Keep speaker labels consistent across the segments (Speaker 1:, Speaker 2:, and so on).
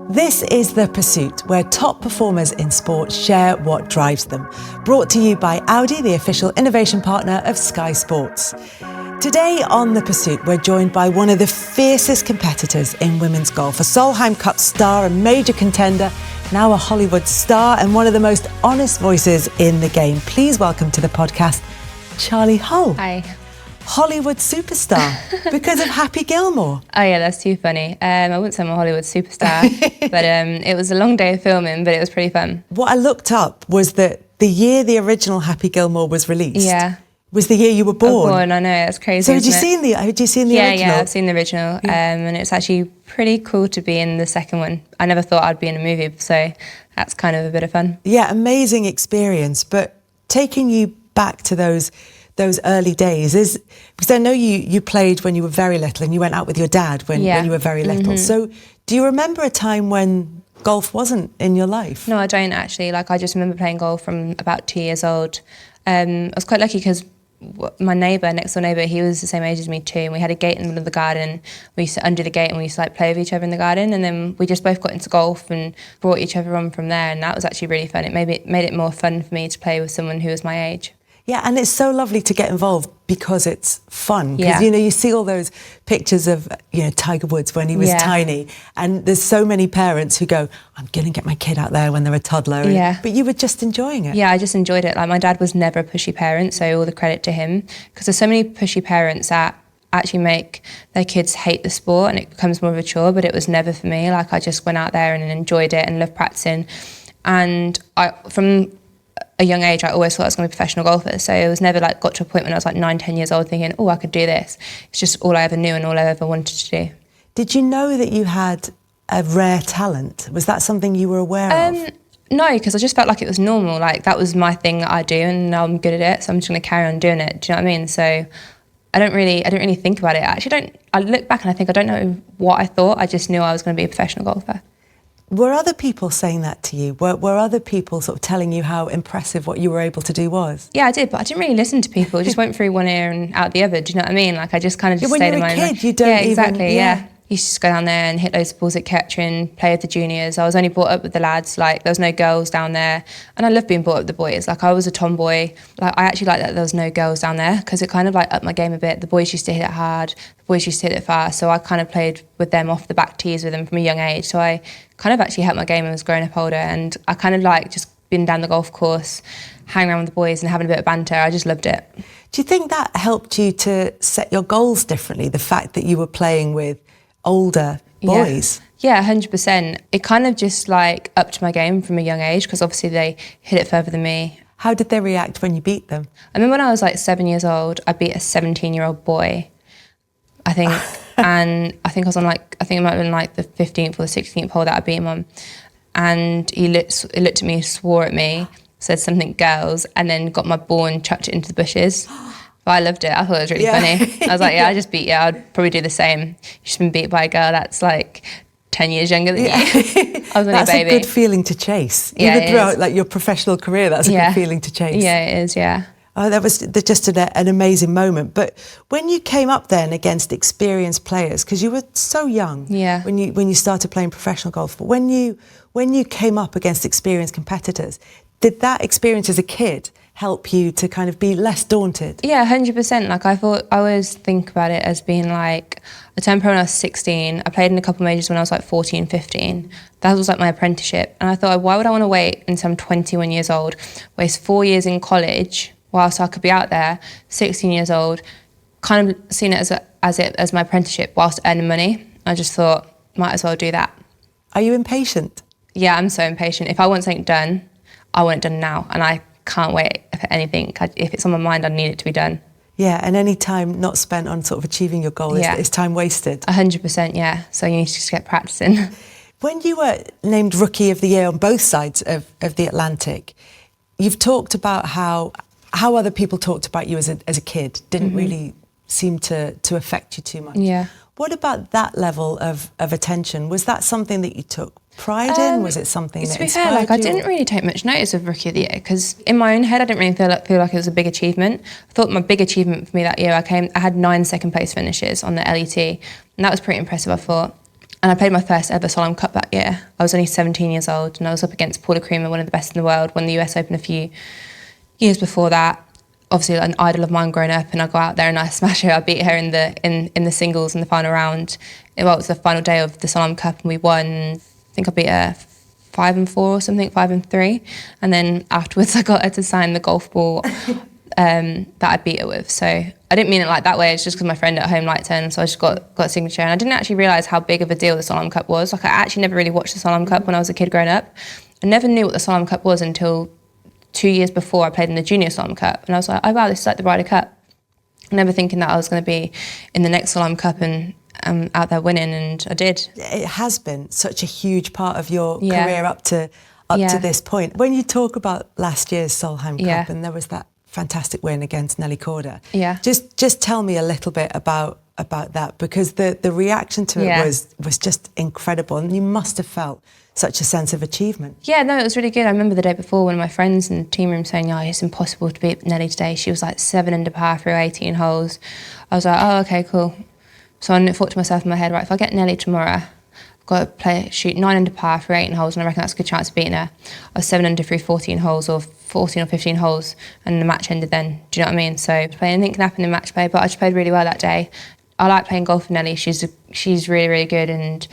Speaker 1: This is The Pursuit, where top performers in sport share what drives them. Brought to you by Audi, the official innovation partner of Sky Sports. Today on The Pursuit, we're joined by one of the fiercest competitors in women's golf, a Solheim Cup star, a major contender, now a Hollywood star, and one of the most honest voices in the game. Please welcome to the podcast, Charley Hull.
Speaker 2: Hi.
Speaker 1: Hollywood superstar because of Happy Gilmore.
Speaker 2: Oh yeah, that's too funny. I wouldn't say I'm a Hollywood superstar, but it was a long day of filming, but it was pretty fun.
Speaker 1: What I looked up was that the year the original Happy Gilmore was released was the year you were born.
Speaker 2: I know, it's crazy.
Speaker 1: So had you seen the original?
Speaker 2: Yeah, I've seen the original, and it's actually pretty cool to be in the second one. I never thought I'd be in a movie, so that's kind of a bit of fun.
Speaker 1: Yeah, amazing experience. But taking you back to those early days is because I know you played when you were very little and you went out with your dad when you were very little. Mm-hmm. So do you remember a time when golf wasn't in your life?
Speaker 2: No, I don't actually. I just remember playing golf from about 2 years old. I was quite lucky because my next door neighbour, he was the same age as me too, and we had a gate in the middle of the garden. We used to undo the gate and we used to play with each other in the garden, and then we just both got into golf and brought each other on from there, and that was actually really fun. It made it more fun for me to play with someone who was my age.
Speaker 1: Yeah, and it's so lovely to get involved because it's fun. Because, you see all those pictures of, Tiger Woods when he was tiny. And there's so many parents who go, I'm going to get my kid out there when they're a toddler.
Speaker 2: Yeah.
Speaker 1: But you were just enjoying it.
Speaker 2: Yeah, I just enjoyed it. My dad was never a pushy parent, so all the credit to him. Because there's so many pushy parents that actually make their kids hate the sport and it becomes more of a chore, but it was never for me. I just went out there and enjoyed it and loved practicing. And from a young age, I always thought I was going to be a professional golfer. So it was never got to a point when I was 9, 10 years old thinking, I could do this. It's just all I ever knew and all I ever wanted to do.
Speaker 1: Did you know that you had a rare talent? Was that something you were aware of?
Speaker 2: No, because I just felt like it was normal. That was my thing that I do and now I'm good at it. So I'm just going to carry on doing it. Do you know what I mean? So I don't really think about it. I look back and I think I don't know what I thought. I just knew I was going to be a professional golfer.
Speaker 1: Were other people saying that to you? Were other people sort of telling you how impressive what you were able to do was?
Speaker 2: Yeah, I did, but I didn't really listen to people. It just went through one ear and out the other. Do you know what I mean? I just kind of just stayed in my own.
Speaker 1: When you're a kid, you don't even...
Speaker 2: Exactly, yeah. Used to just go down there and hit loads of balls at Kettering, play with the juniors. I was only brought up with the lads, there was no girls down there. And I loved being brought up with the boys. I was a tomboy. I actually liked that there was no girls down there because it kind of upped my game a bit. The boys used to hit it hard, the boys used to hit it fast. So I kind of played with them off the back tees with them from a young age. So I kind of actually helped my game as growing up older. And I kind of just been down the golf course, hanging around with the boys and having a bit of banter. I just loved it.
Speaker 1: Do you think that helped you to set your goals differently? The fact that you were playing with older boys?
Speaker 2: Yeah, 100%. It kind of just upped my game from a young age because obviously they hit it further than me.
Speaker 1: How did they react when you beat them?
Speaker 2: I remember when I was 7 years old, I beat a 17-year-old boy, I think, and I think I was on I think it might have been the 15th or the 16th hole that I beat him on, and he looked at me, swore at me, said something girls, and then got my ball and chucked it into the bushes. But I loved it. I thought it was really funny. I was I just beat you. I'd probably do the same. You've just been beat by a girl that's 10 years younger than you. I was only
Speaker 1: that's
Speaker 2: a baby.
Speaker 1: A good feeling to chase.
Speaker 2: Yeah,
Speaker 1: even throughout your professional career, that's a good feeling to chase.
Speaker 2: Yeah, it is, yeah.
Speaker 1: Oh, that was just an amazing moment. But when you came up then against experienced players, because you were so young when you started playing professional golf, but when you came up against experienced competitors, did that experience as a kid help you to kind of be less daunted?
Speaker 2: Yeah, 100%. I always think about it as being I turned pro when I was 16. I played in a couple of majors when I was 14, 15. That was my apprenticeship. And I thought, why would I want to wait until I'm 21 years old, waste 4 years in college whilst I could be out there, 16 years old, kind of seeing it as my apprenticeship whilst earning money. I just thought, might as well do that.
Speaker 1: Are you impatient?
Speaker 2: Yeah, I'm so impatient. If I want something done, I want it done now. And I can't wait for anything. If it's on my mind, I need it to be done.
Speaker 1: Yeah, and any time not spent on sort of achieving your goal is time wasted.
Speaker 2: 100%, yeah. So you need to just get practicing.
Speaker 1: When you were named Rookie of the Year on both sides of the Atlantic, you've talked about how other people talked about you as a kid didn't really seem to affect you too much.
Speaker 2: Yeah.
Speaker 1: What about that level of attention? Was that something that you took pride in? Was it something that inspired you?
Speaker 2: To be fair, I didn't really take much notice of Rookie of the Year because in my own head, I didn't really feel like it was a big achievement. I thought my big achievement for me that year, I had 9 second place finishes on the LET, and that was pretty impressive, I thought. And I played my first ever Solheim Cup that year. I was only 17 years old, and I was up against Paula Creamer, one of the best in the world, won the US Open a few years before that. Obviously an idol of mine growing up, and I go out there and I smash her. I beat her in the singles in the final round. It was the final day of the Solheim Cup, and we won. I think I beat her 5-4 or something, 5-3. And then afterwards I got her to sign the golf ball that I beat her with. So I didn't mean it like that way, it's just because my friend at home liked her, and so I just got a signature. And I didn't actually realise how big of a deal the Solheim Cup was. Like, I actually never really watched the Solheim Cup when I was a kid growing up. I never knew what the Solheim Cup was until 2 years before I played in the Junior Solheim Cup. And I was like, oh wow, this is like the Ryder Cup. Never thinking that I was going to be in the next Solheim Cup and out there winning, and I did.
Speaker 1: It has been such a huge part of your career up to this point. When you talk about last year's Solheim Cup, and there was that fantastic win against Nelly Korda, just tell me a little bit about that, because the reaction to it was just incredible, and you must have felt such a sense of achievement.
Speaker 2: Yeah, no, it was really good. I remember the day before, one of my friends in the team room saying, "Oh, it's impossible to beat Nelly today. She was like 7 under par through 18 holes." I was like, "Oh, okay, cool." So I thought to myself in my head, right, if I get Nelly tomorrow, I've got to shoot 9 under par through 18 holes, and I reckon that's a good chance of beating her. I was 7 under through 14 holes, or 14 or 15 holes, and the match ended then. Do you know what I mean? So anything can happen in match play, but I just played really well that day. I like playing golf with Nelly. She's really, really good, and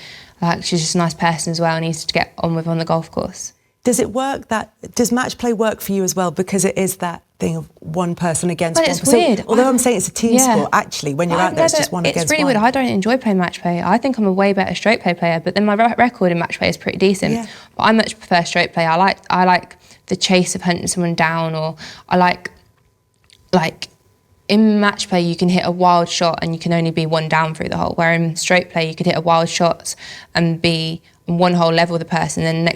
Speaker 2: she's just a nice person as well, and easy to get on with on the golf course.
Speaker 1: Does match play work for you as well? Because it is that thing of one person against one person.
Speaker 2: It's weird.
Speaker 1: Although I'm saying it's a team sport, actually, when you're out there, it's just one against one.
Speaker 2: It's really weird. I don't enjoy playing match play. I think I'm a way better straight play player, but then my record in match play is pretty decent. Yeah. But I much prefer straight play. I like the chase of hunting someone down, or I like in match play you can hit a wild shot and you can only be one down through the hole, where in straight play you could hit a wild shot and be on one hole level with the person, then the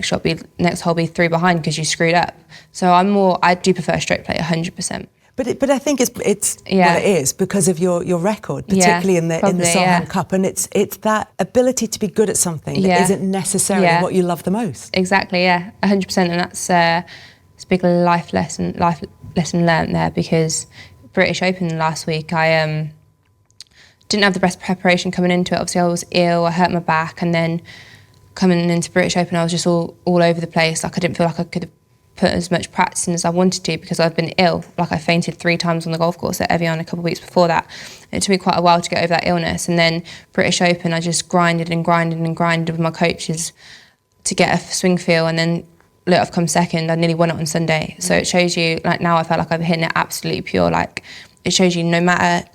Speaker 2: next hole be 3 behind because you screwed up. So I do prefer straight play 100%.
Speaker 1: But I think it's what it is because of your record, particularly in the Solheim Cup, and it's that ability to be good at something that isn't necessarily what you love the most.
Speaker 2: Exactly, 100%, and that's it's a big life lesson learned there, because British Open last week, I didn't have the best preparation coming into it. Obviously I was ill, I hurt my back, and then coming into British Open I was just all over the place. Like, I didn't feel like I could have put as much practice in as I wanted to, because I've been ill. Like, I fainted 3 times on the golf course at Evian a couple of weeks before that. It took me quite a while to get over that illness, and then British Open I just grinded with my coaches to get a swing feel, and then look, I've come second. I nearly won it on Sunday. So it shows you, like, now I felt like I've hitting it absolutely pure. Like, it shows you no matter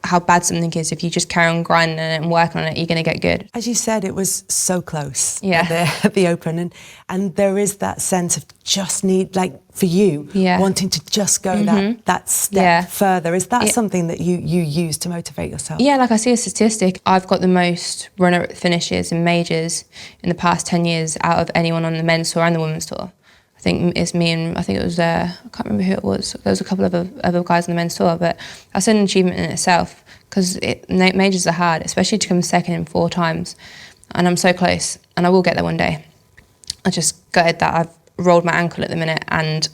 Speaker 2: how bad something is, if you just carry on grinding it and working on it, you're going to get good.
Speaker 1: As you said, it was so close at the Open, and there is that sense of just need, like, for you, wanting to just go that step further. Is that something that you use to motivate yourself? Yeah,
Speaker 2: like, I see a statistic. I've got the most runner finishes in majors in the past 10 years out of anyone on the men's tour and the women's tour. I think it's me, and I think it was, I can't remember who it was. There was a couple of other guys on the men's tour, but that's an achievement in itself, because majors are hard, especially to come second in 4 times. And I'm so close, and I will get there one day. I just gutted that I've rolled my ankle at the minute and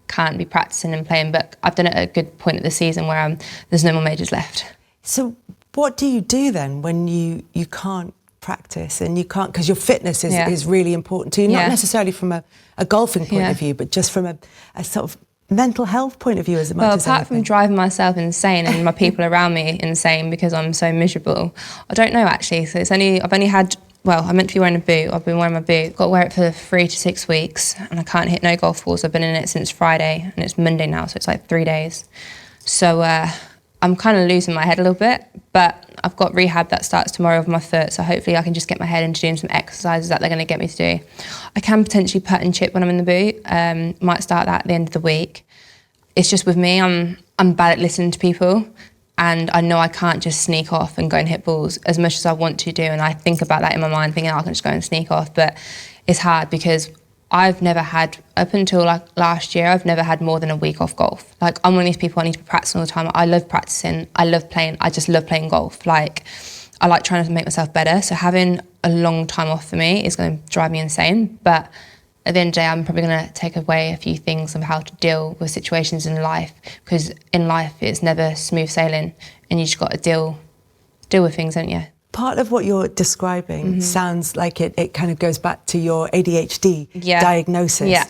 Speaker 2: can't be practicing and playing, but I've done it at a good point of the season where there's no more majors left.
Speaker 1: So what do you do then when you can't practice and you can't, because your fitness is really important to you, not necessarily from a golfing point of view, but just from a sort of mental health point of view as much as anything?
Speaker 2: Apart from driving myself insane and my people around me insane because I'm so miserable, I don't know actually. So I've only had, I meant to be wearing a boot. I've been wearing my boot. Got to wear it for 3 to 6 weeks, and I can't hit no golf balls. I've been in it since Friday, and it's Monday now, so it's like 3 days. So I'm kind of losing my head a little bit, but I've got rehab that starts tomorrow of my foot, so hopefully I can just get my head into doing some exercises that they're going to get me to do. I can potentially putt and chip when I'm in the boot. Might start that at the end of the week. It's just with me, I'm bad at listening to people, and I know I can't just sneak off and go and hit balls as much as I want to do, and I think about that in my mind, thinking I can just go and sneak off, but it's hard because I've never had, up until like last year, I've never had more than a week off golf. Like, I'm one of these people, I need to be practicing all the time. I love practicing, I love playing, I just love playing golf. Like, I like trying to make myself better, so having a long time off for me is going to drive me insane, but at the end of the day, I'm probably going to take away a few things of how to deal with situations in life, because in life it's never smooth sailing, and you just got to deal with things, don't you?
Speaker 1: Part of what you're describing sounds like it kind of goes back to your ADHD diagnosis.
Speaker 2: Yeah.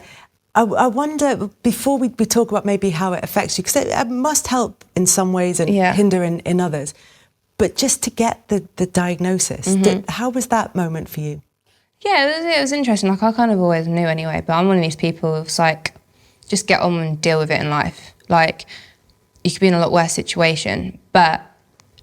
Speaker 1: I wonder, before we talk about maybe how it affects you, because it must help in some ways and hinder in others, but just to get the diagnosis, how was that moment for you?
Speaker 2: Yeah, it was interesting. Like, I kind of always knew anyway, but I'm one of these people who's like, just get on and deal with it in life. Like, you could be in a lot worse situation, but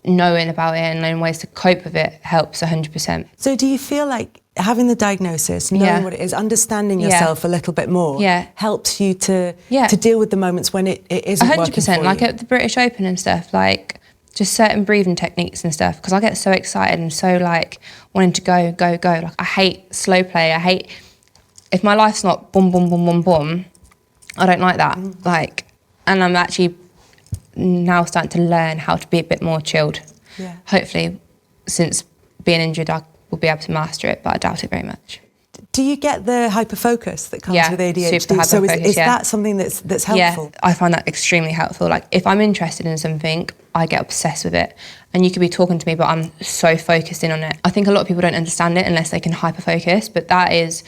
Speaker 2: knowing about it and knowing ways to cope with it helps 100%.
Speaker 1: So do you feel like having the diagnosis, knowing what it is, understanding yourself a little bit more, helps you to deal with the moments when it isn't 100%, working for you?
Speaker 2: Like at the British Open and stuff, like just certain breathing techniques and stuff, because I get so excited and so like wanting to go. Like, I hate slow play. I hate, if my life's not boom, boom, boom, boom, boom, I don't like that. Like, and I'm actually now starting to learn how to be a bit more chilled. Yeah. Hopefully, since being injured, I will be able to master it, but I doubt it very much.
Speaker 1: Do you get the hyperfocus that comes with ADHD?
Speaker 2: Super hyperfocus,
Speaker 1: so is that something that's helpful?
Speaker 2: Yeah, I find that extremely helpful. Like, if I'm interested in something, I get obsessed with it. And you could be talking to me, but I'm so focused in on it. I think a lot of people don't understand it unless they can hyperfocus, but that is,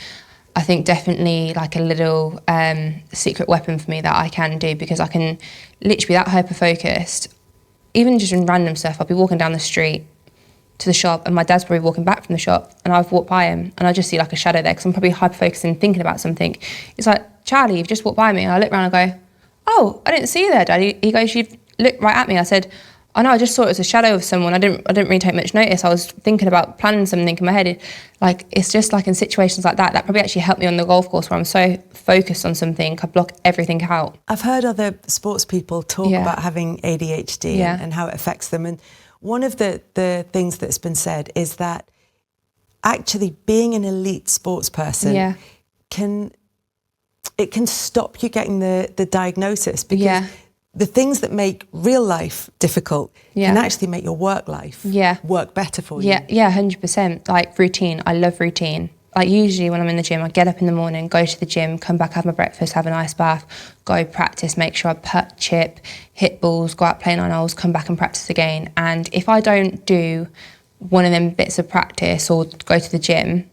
Speaker 2: I think, definitely like a little secret weapon for me that I can do, because I can literally be that hyper-focused. Even just in random stuff, I'll be walking down the street to the shop and my dad's probably walking back from the shop and I've walked by him and I just see like a shadow there because I'm probably hyper-focused and thinking about something. It's like, Charlie, you've just walked by me. And I look around and go, oh, I didn't see you there, Dad. He goes, you looked right at me. I said, oh no, I just thought it was a shadow of someone. I didn't really take much notice. I was thinking about planning something in my head. Like, it's just like in situations like that probably actually helped me on the golf course where I'm so focused on something, I block everything out.
Speaker 1: I've heard other sports people talk about having ADHD and how it affects them. And one of the things that's been said is that actually being an elite sports person can stop you getting the diagnosis, because the things that make real life difficult can actually make your work life work better for you.
Speaker 2: Yeah, 100%. Like routine. I love routine. Like usually when I'm in the gym, I get up in the morning, go to the gym, come back, have my breakfast, have a nice bath, go practice, make sure I putt, chip, hit balls, go out play 9 holes, come back and practice again. And if I don't do one of them bits of practice or go to the gym,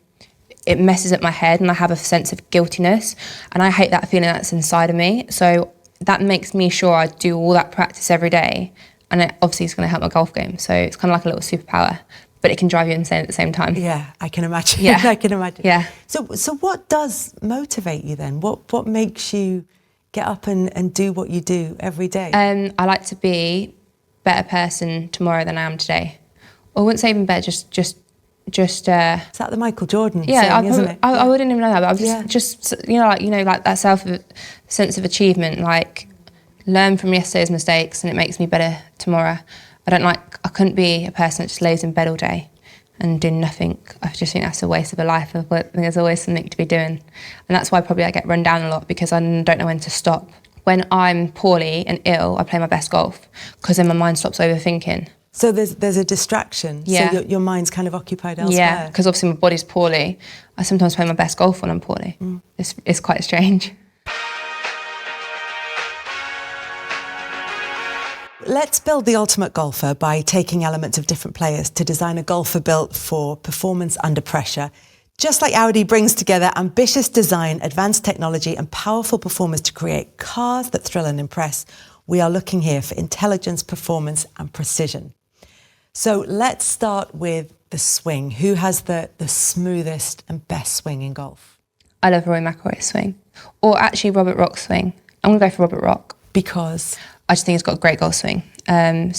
Speaker 2: it messes up my head and I have a sense of guiltiness. And I hate that feeling that's inside of me. So that makes me sure I do all that practice every day, and it obviously is going to help my golf game. So it's kind of like a little superpower, but it can drive you insane at the same time.
Speaker 1: Yeah, I can imagine.
Speaker 2: Yeah.
Speaker 1: I can imagine.
Speaker 2: Yeah.
Speaker 1: So what does motivate you then? What makes you get up and do what you do every day?
Speaker 2: I like to be a better person tomorrow than I am today. Or I wouldn't say even better, just
Speaker 1: is that the Michael Jordan saying, isn't it?
Speaker 2: I wouldn't even know that, but I've just like that sense of achievement, like learn from yesterday's mistakes and it makes me better tomorrow. I couldn't be a person that just lays in bed all day and do nothing. I just think that's a waste of a life. I think there's always something to be doing. And that's why probably I get run down a lot, because I don't know when to stop. When I'm poorly and ill, I play my best golf, because then my mind stops overthinking.
Speaker 1: So there's a distraction, so your mind's kind of occupied elsewhere.
Speaker 2: Yeah, because obviously my body's poorly. I sometimes play my best golf when I'm poorly. It's quite strange.
Speaker 1: Let's build the ultimate golfer by taking elements of different players to design a golfer built for performance under pressure. Just like Audi brings together ambitious design, advanced technology and powerful performance to create cars that thrill and impress, we are looking here for intelligence, performance and precision. So let's start with the swing. Who has the smoothest and best swing in golf?
Speaker 2: I love Rory McIlroy's swing. Or actually Robert Rock's swing. I'm going to go for Robert Rock.
Speaker 1: Because?
Speaker 2: I just think he's got a great golf swing. A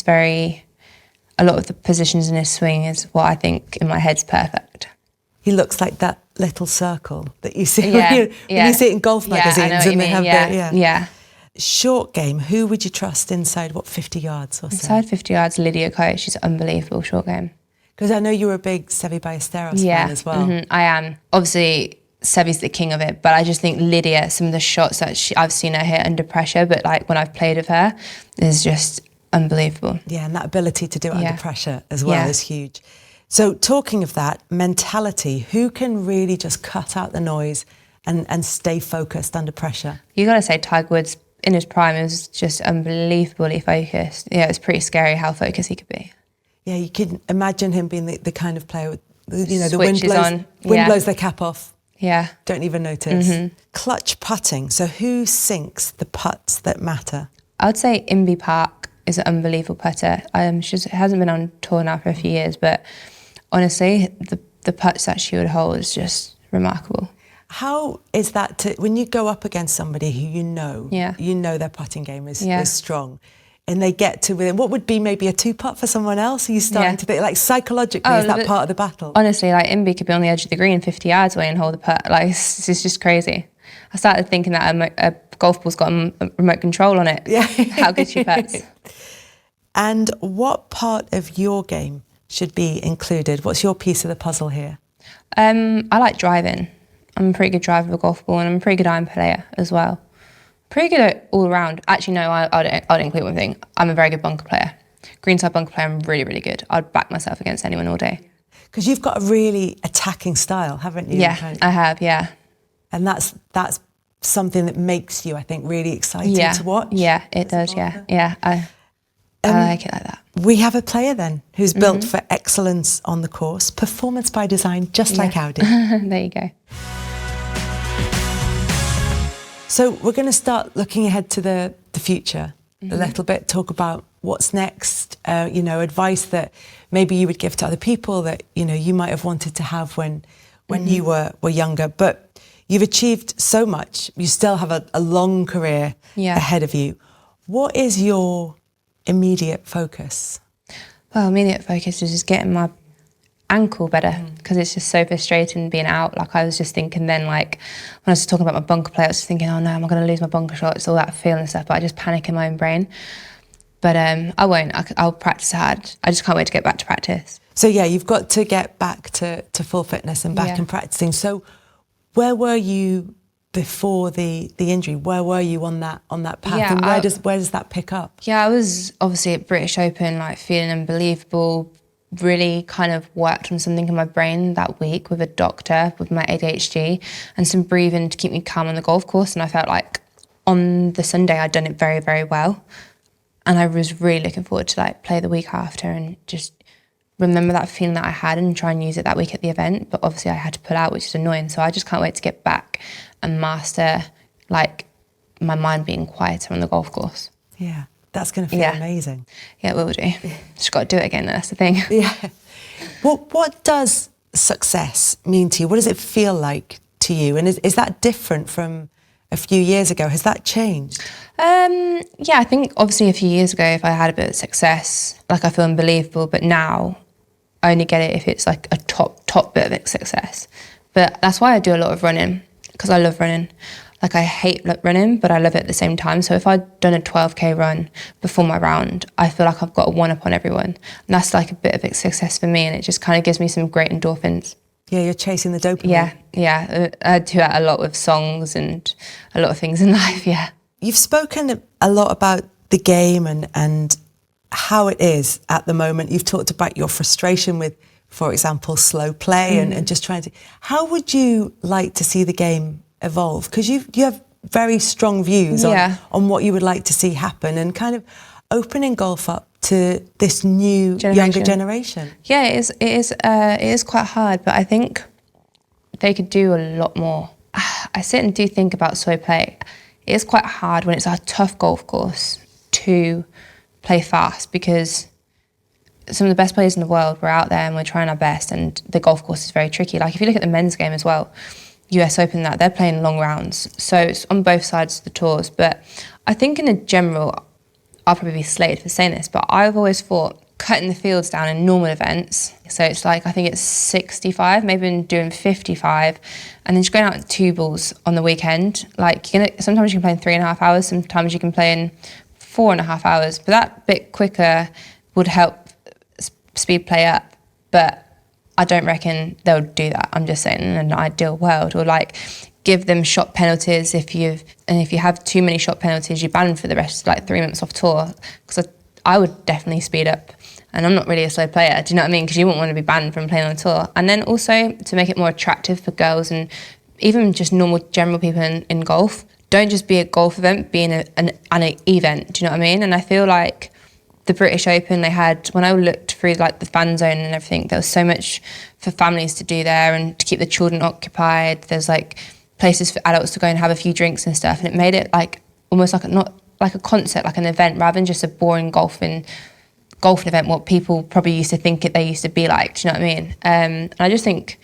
Speaker 2: lot of the positions in his swing is what I think in my head's perfect.
Speaker 1: He looks like that little circle that you see when you see it in golf magazines.
Speaker 2: I know what you mean.
Speaker 1: Short game, who would you trust inside, 50 yards or so?
Speaker 2: Inside 50 yards, Lydia Ko. She's unbelievable short game.
Speaker 1: Because I know you were a big Seve Ballesteros fan as well.
Speaker 2: I am. Obviously, Seve's the king of it, but I just think Lydia, some of the shots that I've seen her hit under pressure, but like when I've played with her, is just unbelievable.
Speaker 1: Yeah, and that ability to do it under pressure as well is huge. So talking of that, mentality, who can really just cut out the noise and stay focused under pressure?
Speaker 2: You got to say Tiger Woods in his prime was just unbelievably focused. Yeah, it's pretty scary how focused he could be.
Speaker 1: Yeah, you can imagine him being the kind of player, the
Speaker 2: Switches
Speaker 1: wind blows their cap off.
Speaker 2: Yeah.
Speaker 1: Don't even notice. Clutch putting. So who sinks the putts that matter?
Speaker 2: I would say Inby Park is an unbelievable putter. She hasn't been on tour now for a few years, but honestly, the putts that she would hold is just remarkable.
Speaker 1: How is that when you go up against somebody who you know their putting game is strong, and they get to within, what would be maybe a 2-putt for someone else? Are you starting to think, like, psychologically, is that part of the battle?
Speaker 2: Honestly, like, Inby could be on the edge of the green 50 yards away and hold the putt. Like, it's just crazy. I started thinking that a golf ball's got a remote control on it. Yeah. How good she puts.
Speaker 1: And what part of your game should be included? What's your piece of the puzzle here?
Speaker 2: I like driving. I'm a pretty good driver of a golf ball, and I'm a pretty good iron player as well. Pretty good at all around. Actually, no, I'd include one thing. I'm a very good bunker player. Greenside bunker player, I'm really, really good. I'd back myself against anyone all day.
Speaker 1: Because you've got a really attacking style, haven't you?
Speaker 2: Yeah, I have, yeah.
Speaker 1: And that's something that makes you, I think, really exciting to watch.
Speaker 2: Yeah, it does, yeah. Yeah, I like it like that.
Speaker 1: We have a player then who's built for excellence on the course, performance by design, just like Audi.
Speaker 2: There you go.
Speaker 1: So we're going to start looking ahead to the future a little bit, talk about what's next, advice that maybe you would give to other people that, you might have wanted to have when you were younger. But you've achieved so much. You still have a long career ahead of you. What is your immediate focus?
Speaker 2: Well, immediate focus is just getting my ankle better, because it's just so frustrating being out. Like, I was just thinking then, like, when I was talking about my bunker play, I was just thinking, oh no, am I going to lose my bunker shots, all that feeling and stuff, but I just panic in my own brain. But I won't. I'll practice hard. I just can't wait to get back to practice.
Speaker 1: So yeah, you've got to get back to full fitness and back and practicing. So where were you before the injury? Where were you on that path?
Speaker 2: Yeah,
Speaker 1: and where does that pick up?
Speaker 2: Yeah, I was obviously at British Open, like, feeling unbelievable. Really kind of worked on something in my brain that week with a doctor with my ADHD and some breathing to keep me calm on the golf course. And I felt like on the Sunday I'd done it very, very well. And I was really looking forward to, like, play the week after and just remember that feeling that I had and try and use it that week at the event. But obviously I had to pull out, which is annoying. So I just can't wait to get back and master, like, my mind being quieter on the golf course.
Speaker 1: Yeah. That's going to feel amazing.
Speaker 2: Yeah, it will do. Just got to do it again, that's the thing.
Speaker 1: Yeah. What does success mean to you? What does it feel like to you? And is that different from a few years ago? Has that changed?
Speaker 2: Yeah, I think obviously a few years ago, if I had a bit of success, like, I feel unbelievable. But now I only get it if it's like a top bit of success. But that's why I do a lot of running, because I love running. Like, I hate running, but I love it at the same time. So if I'd done a 12K run before my round, I feel like I've got a one-up on everyone. And that's like a bit of a success for me, and it just kind of gives me some great endorphins.
Speaker 1: Yeah, you're chasing the dopamine.
Speaker 2: Yeah. I do that a lot with songs and a lot of things in life, yeah.
Speaker 1: You've spoken a lot about the game and how it is at the moment. You've talked about your frustration with, for example, slow play and just trying to... How would you like to see the game evolve? Because you have very strong views on what you would like to see happen, and kind of opening golf up to this new younger generation.
Speaker 2: Yeah, it is quite hard, but I think they could do a lot more. I sit and do think about slow play. It is quite hard when it's a tough golf course to play fast, because some of the best players in the world, we're out there and we're trying our best, and the golf course is very tricky. Like, if you look at the men's game as well, US Open, that they're playing long rounds, so it's on both sides of the tours. But I think in a general, I'll probably be slated for saying this, but I've always thought cutting the fields down in normal events, so it's like, I think it's 65, maybe been doing 55, and then just going out at 2 balls on the weekend. Like, sometimes you can play in 3.5 hours, sometimes you can play in 4.5 hours, but that bit quicker would help speed play up. But I don't reckon they'll do that. I'm just saying, in an ideal world, or like give them shot penalties if you have too many shot penalties, you ban for the rest, like 3 months off tour. Because I would definitely speed up, and I'm not really a slow player. Do you know what I mean? Because you wouldn't want to be banned from playing on tour. And then also to make it more attractive for girls and even just normal general people in golf. Don't just be a golf event, be an event. Do you know what I mean? And I feel like the British Open, they had, when I looked through like the fan zone and everything, there was so much for families to do there and to keep the children occupied. There's like places for adults to go and have a few drinks and stuff, and it made it like almost like not like a concert, like an event, rather than just a boring golfing event, what people probably used to think they used to be like. Do you know what I mean? And I just think,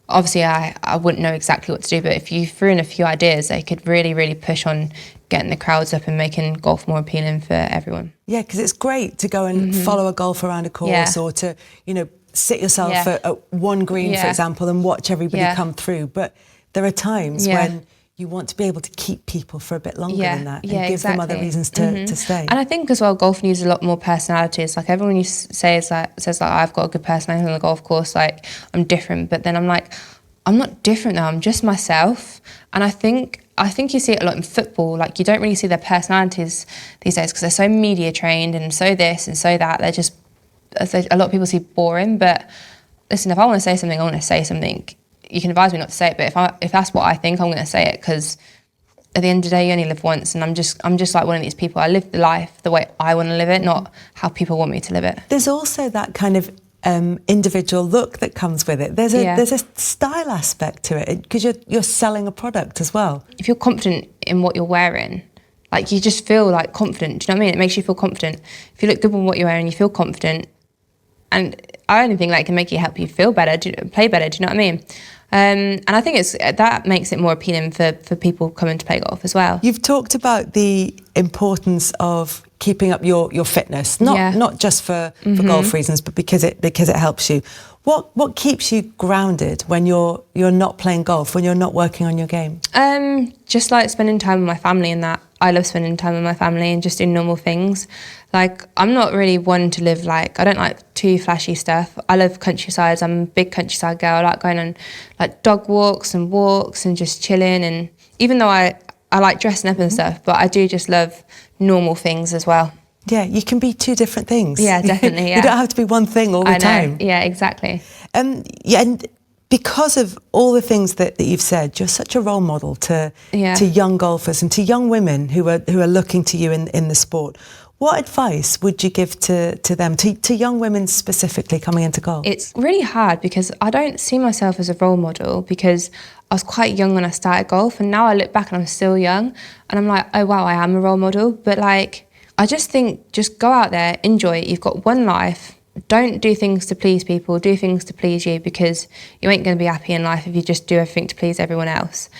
Speaker 2: obviously I wouldn't know exactly what to do, but if you threw in a few ideas, they could really, really push on getting the crowds up and making golf more appealing for everyone.
Speaker 1: Yeah, because it's great to go and follow a golf around a course, or to, sit yourself at one green, for example, and watch everybody come through. But there are times when you want to be able to keep people for a bit longer than that and give them other reasons to stay.
Speaker 2: And I think as well, golf needs a lot more personalities. Like everyone you says like I've got a good personality on the golf course, like I'm different, but then I'm like, I'm not different though, I'm just myself. And I think you see it a lot in football. Like you don't really see their personalities these days because they're so media trained and so this and so that. They're just, a lot of people see boring. But listen, if I want to say something, I want to say something. You can advise me not to say it, but if that's what I think, I'm going to say it, because at the end of the day, you only live once, and I'm just like one of these people. I live the life the way I want to live it, not how people want me to live it.
Speaker 1: There's also that kind of individual look that comes with it. There's a style aspect to it, because you're selling a product as well.
Speaker 2: If you're confident in what you're wearing, like you just feel like confident. Do you know what I mean? It makes you feel confident. If you look good in what you're wearing, you feel confident, and I only think that can make you help you feel better, play better. Do you know what I mean? And I think that makes it more appealing for people coming to play golf as well.
Speaker 1: You've talked about the importance of keeping up your fitness, not just for golf reasons, but because it helps you. What keeps you grounded when you're not playing golf, when you're not working on your game?
Speaker 2: Just like spending time with my family and that. I love spending time with my family and just doing normal things. Like, I'm not really one to live I don't like too flashy stuff. I love countrysides. I'm a big countryside girl. I like going on like dog walks and just chilling. And even though I like dressing up and stuff, but I do just love normal things as well.
Speaker 1: Yeah, you can be two different things.
Speaker 2: Yeah, definitely, yeah.
Speaker 1: You don't have to be one thing all the time.
Speaker 2: Yeah, exactly.
Speaker 1: And because of all the things that you've said, you're such a role model to young golfers and to young women who are looking to you in the sport. What advice would you give to them, to young women specifically coming into golf? It's
Speaker 2: really hard because I don't see myself as a role model, because I was quite young when I started golf, and now I look back and I'm still young and I'm like, oh wow, I am a role model. But like, I just think, just go out there, enjoy it. You've got one life. Don't do things to please people, do things to please you, because you ain't going to be happy in life if you just do everything to please everyone else.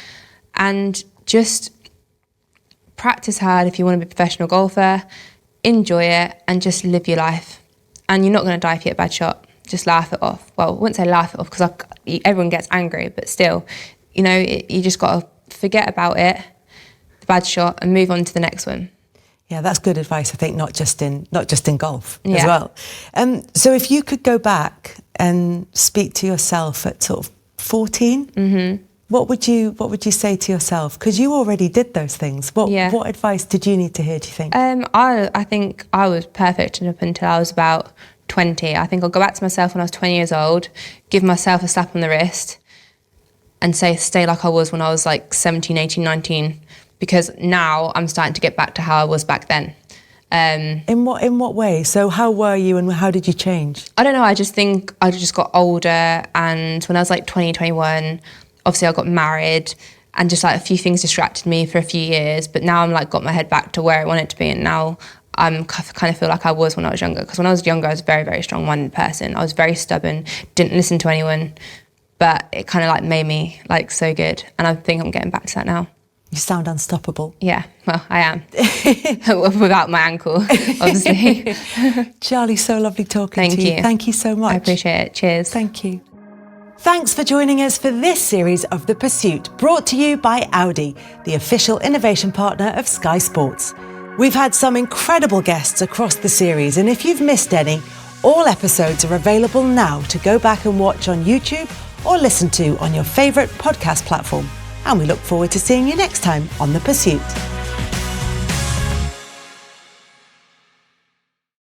Speaker 2: And just practice hard if you want to be a professional golfer, enjoy it and just live your life. And you're not going to die if you hit a bad shot. Just laugh it off. Well, I wouldn't say laugh it off, because everyone gets angry, but still, you just got to forget about it, the bad shot, and move on to the next one.
Speaker 1: Yeah, that's good advice, I think, not just in golf as well. So if you could go back and speak to yourself at sort of 14, what would you say to yourself? Because you already did those things. What advice did you need to hear, do you think?
Speaker 2: I think I was perfect up until I was about 20. I think I'll go back to myself when I was 20 years old, give myself a slap on the wrist and say stay like I was when I was like 17, 18, 19. Because now I'm starting to get back to how I was back then.
Speaker 1: In what way? So how were you and how did you change?
Speaker 2: I don't know, I just think I just got older, and when I was like 20, 21, obviously I got married, and just like a few things distracted me for a few years, but now I'm like got my head back to where I want it to be, and now I'm kind of feel like I was when I was younger. Because when I was younger, I was a very, very strong-minded person. I was very stubborn, didn't listen to anyone, but it kind of like made me like so good, and I think I'm getting back to that now.
Speaker 1: You sound unstoppable.
Speaker 2: Yeah, well, I am. Without my ankle, obviously.
Speaker 1: Charley, so lovely talking to you.
Speaker 2: Thank you.
Speaker 1: Thank you so much.
Speaker 2: I appreciate it. Cheers.
Speaker 1: Thank you. Thanks for joining us for this series of The Pursuit, brought to you by Audi, the official innovation partner of Sky Sports. We've had some incredible guests across the series, and if you've missed any, all episodes are available now to go back and watch on YouTube or listen to on your favourite podcast platform. And we look forward to seeing you next time on The Pursuit.